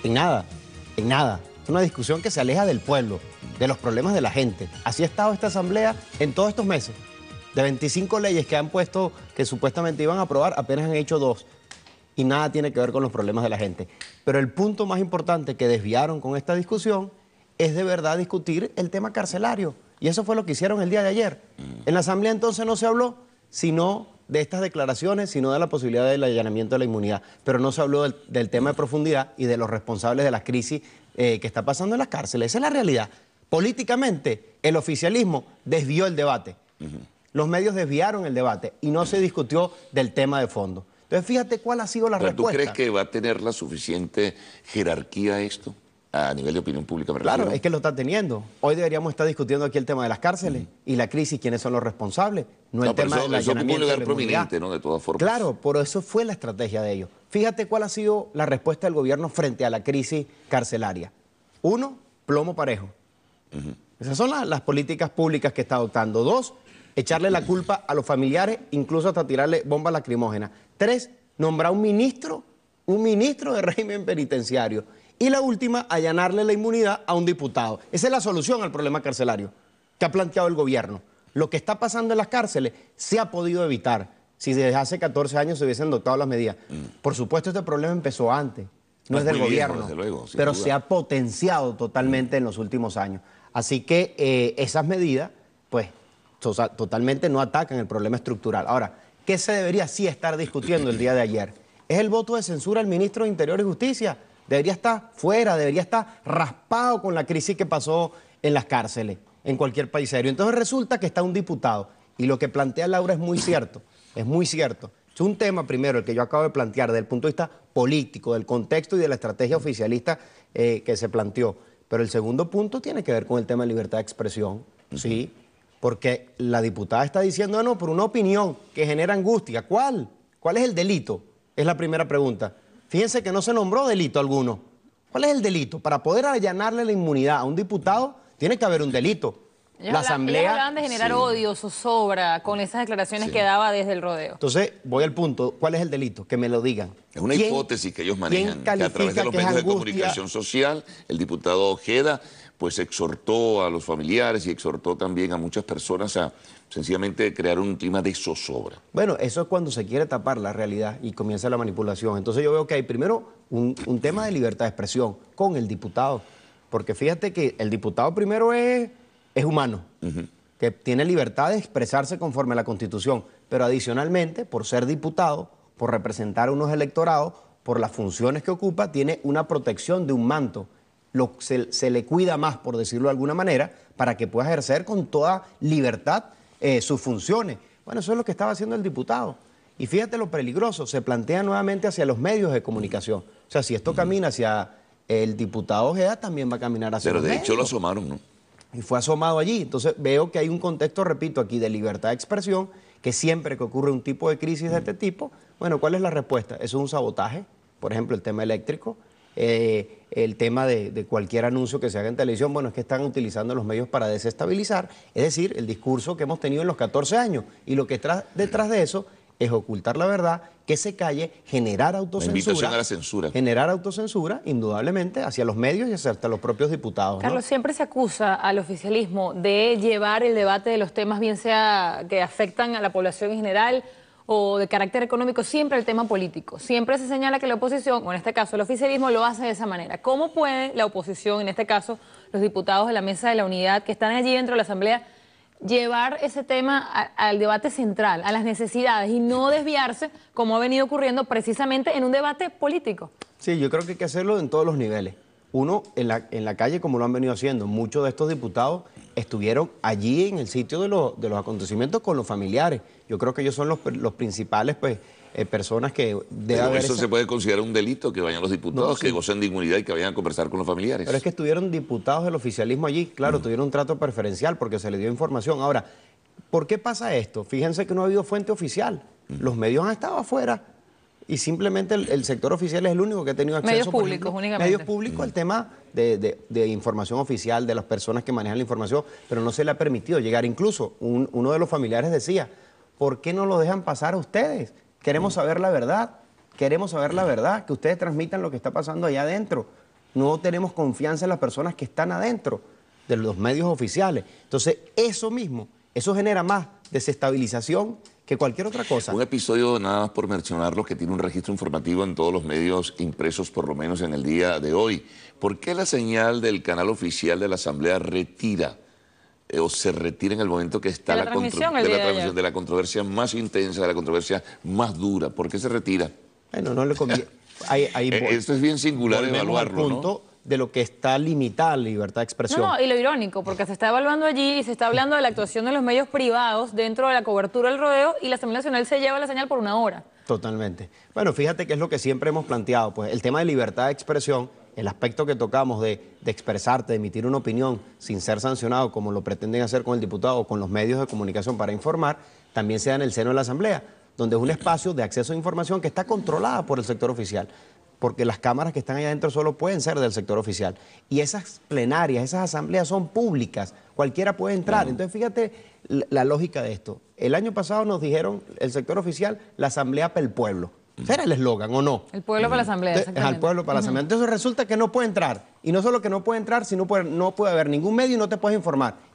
En nada, en nada. Es una discusión que se aleja del pueblo, de los problemas de la gente. Así ha estado esta asamblea en todos estos meses. De 25 leyes que han puesto, que supuestamente iban a aprobar, apenas han hecho 2. Y nada tiene que ver con los problemas de la gente. Pero el punto más importante que desviaron con esta discusión es de verdad discutir el tema carcelario. Y eso fue lo que hicieron el día de ayer. En la asamblea entonces no se habló sino de estas declaraciones, sino de la posibilidad del allanamiento de la inmunidad. Pero no se habló del tema de profundidad y de los responsables de la crisis que está pasando en las cárceles. Esa es la realidad. Políticamente, el oficialismo desvió el debate. Los medios desviaron el debate y no se discutió del tema de fondo. Entonces, fíjate cuál ha sido la respuesta. ¿Tú crees que va a tener la suficiente jerarquía esto a nivel de opinión pública? Claro, es que lo está teniendo. Hoy deberíamos estar discutiendo aquí el tema de las cárceles y la crisis, quiénes son los responsables, no el tema del allanamiento de la inmunidad. ¿No? De todas formas. Claro, por eso fue la estrategia de ellos. Fíjate cuál ha sido la respuesta del gobierno frente a la crisis carcelaria. 1, plomo parejo. Esas son las políticas públicas que está adoptando. 2, echarle la culpa a los familiares, incluso hasta tirarle bombas lacrimógenas. 3, nombrar un ministro de régimen penitenciario. Y la última, allanarle la inmunidad a un diputado. Esa es la solución al problema carcelario que ha planteado el gobierno. Lo que está pasando en las cárceles se ha podido evitar si desde hace 14 años se hubiesen adoptado las medidas. Por supuesto, este problema empezó antes, no es del gobierno, luego, pero duda. se ha potenciado totalmente en los últimos años. Así que esas medidas, pues, totalmente no atacan el problema estructural. Ahora, ¿qué se debería sí estar discutiendo el día de ayer? Es el voto de censura al ministro de Interior y Justicia. Debería estar fuera, debería estar raspado con la crisis que pasó en las cárceles, en cualquier país serio. Entonces resulta que está un diputado, y lo que plantea Laura es muy cierto, es muy cierto. Es un tema, primero, el que yo acabo de plantear, desde el punto de vista político, del contexto y de la estrategia oficialista que se planteó. Pero el segundo punto tiene que ver con el tema de libertad de expresión, ¿sí? Porque la diputada está diciendo, no, por una opinión que genera angustia. ¿Cuál? ¿Cuál es el delito? Es la primera pregunta. Fíjense que no se nombró delito alguno. ¿Cuál es el delito? Para poder allanarle la inmunidad a un diputado, tiene que haber un delito. Ellos hablaban de generar odio, zozobra, con esas declaraciones que daba desde el rodeo. Entonces, voy al punto. ¿Cuál es el delito? Que me lo digan. Es una hipótesis que ellos manejan, que a través de los medios de comunicación social, el diputado Ojeda, pues exhortó a los familiares y exhortó también a muchas personas a sencillamente crear un clima de zozobra. Bueno, eso es cuando se quiere tapar la realidad y comienza la manipulación. Entonces yo veo que hay primero un tema de libertad de expresión con el diputado. Porque fíjate que el diputado primero es humano, que tiene libertad de expresarse conforme a la Constitución, pero adicionalmente, por ser diputado, por representar a unos electorados, por las funciones que ocupa, tiene una protección de un manto. Se le cuida más, por decirlo de alguna manera, para que pueda ejercer con toda libertad sus funciones. Bueno, eso es lo que estaba haciendo el diputado. Y fíjate lo peligroso, se plantea nuevamente hacia los medios de comunicación. O sea, si esto camina hacia el diputado Ojeda, también va a caminar hacia los medios. Pero de hecho lo asomaron, ¿no? Y fue asomado allí. Entonces veo que hay un contexto, repito, aquí de libertad de expresión, que siempre que ocurre un tipo de crisis de este tipo, bueno, ¿cuál es la respuesta? Eso es un sabotaje, por ejemplo, el tema eléctrico, el tema de cualquier anuncio que se haga en televisión, bueno, es que están utilizando los medios para desestabilizar, es decir, el discurso que hemos tenido en los 14 años, y lo que está detrás de eso es ocultar la verdad, que se calle, generar autocensura. La invitación a la censura. Generar autocensura, indudablemente, hacia los medios y hasta los propios diputados. Carlos, ¿no? Siempre se acusa al oficialismo de llevar el debate de los temas, bien sea que afectan a la población en general o de carácter económico, siempre el tema político. Siempre se señala que la oposición, o en este caso el oficialismo, lo hace de esa manera. ¿Cómo puede la oposición, en este caso los diputados de la Mesa de la Unidad, que están allí dentro de la Asamblea, llevar ese tema al debate central, a las necesidades, y no desviarse, como ha venido ocurriendo precisamente en un debate político? Sí, yo creo que hay que hacerlo en todos los niveles. Uno, en la calle, como lo han venido haciendo. Muchos de estos diputados estuvieron allí en el sitio de los acontecimientos con los familiares. Yo creo que ellos son los principales, pues, personas que debe haber... ¿Eso se puede considerar un delito, que vayan los diputados, no, sí, que gocen de inmunidad y que vayan a conversar con los familiares? Pero es que estuvieron diputados del oficialismo allí, claro, tuvieron un trato preferencial porque se les dio información. Ahora, ¿por qué pasa esto? Fíjense que no ha habido fuente oficial. Los medios han estado afuera y simplemente el sector oficial es el único que ha tenido acceso. Medios públicos, únicamente. Medios públicos, el tema de información oficial, de las personas que manejan la información, pero no se le ha permitido llegar. Incluso uno de los familiares decía, ¿por qué no lo dejan pasar a ustedes? Queremos saber la verdad, que ustedes transmitan lo que está pasando allá adentro. no tenemos confianza en las personas que están adentro de los medios oficiales. Entonces, eso mismo, eso genera más desestabilización que cualquier otra cosa. Un episodio, nada más por mencionarlo, que tiene un registro informativo en todos los medios impresos, por lo menos en el día de hoy. ¿Por qué la señal del canal oficial de la Asamblea retira o se retira en el momento que está la controversia más intensa, de la controversia más dura? ¿Por qué se retira? Bueno, no le conviene. Esto es bien singular evaluarlo, al punto, ¿no?, de lo que está limitada la libertad de expresión. No, y lo irónico, porque se está evaluando allí y se está hablando de la actuación de los medios privados dentro de la cobertura del rodeo y la Asamblea Nacional se lleva la señal por 1 hora. Totalmente. Bueno, fíjate que es lo que siempre hemos planteado, pues el tema de libertad de expresión, el aspecto que tocamos de expresarte, de emitir una opinión sin ser sancionado, como lo pretenden hacer con el diputado o con los medios de comunicación para informar, también se da en el seno de la Asamblea, donde es un espacio de acceso a información que está controlada por el sector oficial, porque las cámaras que están ahí adentro solo pueden ser del sector oficial. Y esas plenarias, esas asambleas son públicas, cualquiera puede entrar. Entonces, fíjate la lógica de esto. El año pasado nos dijeron, el sector oficial, la asamblea para el pueblo. ¿Ese era el eslogan o no? El pueblo para la asamblea, exactamente. Al pueblo para la asamblea. Entonces resulta que no puede entrar. Y no solo que no puede entrar, sino no puede haber ningún medio y no te puedes informar.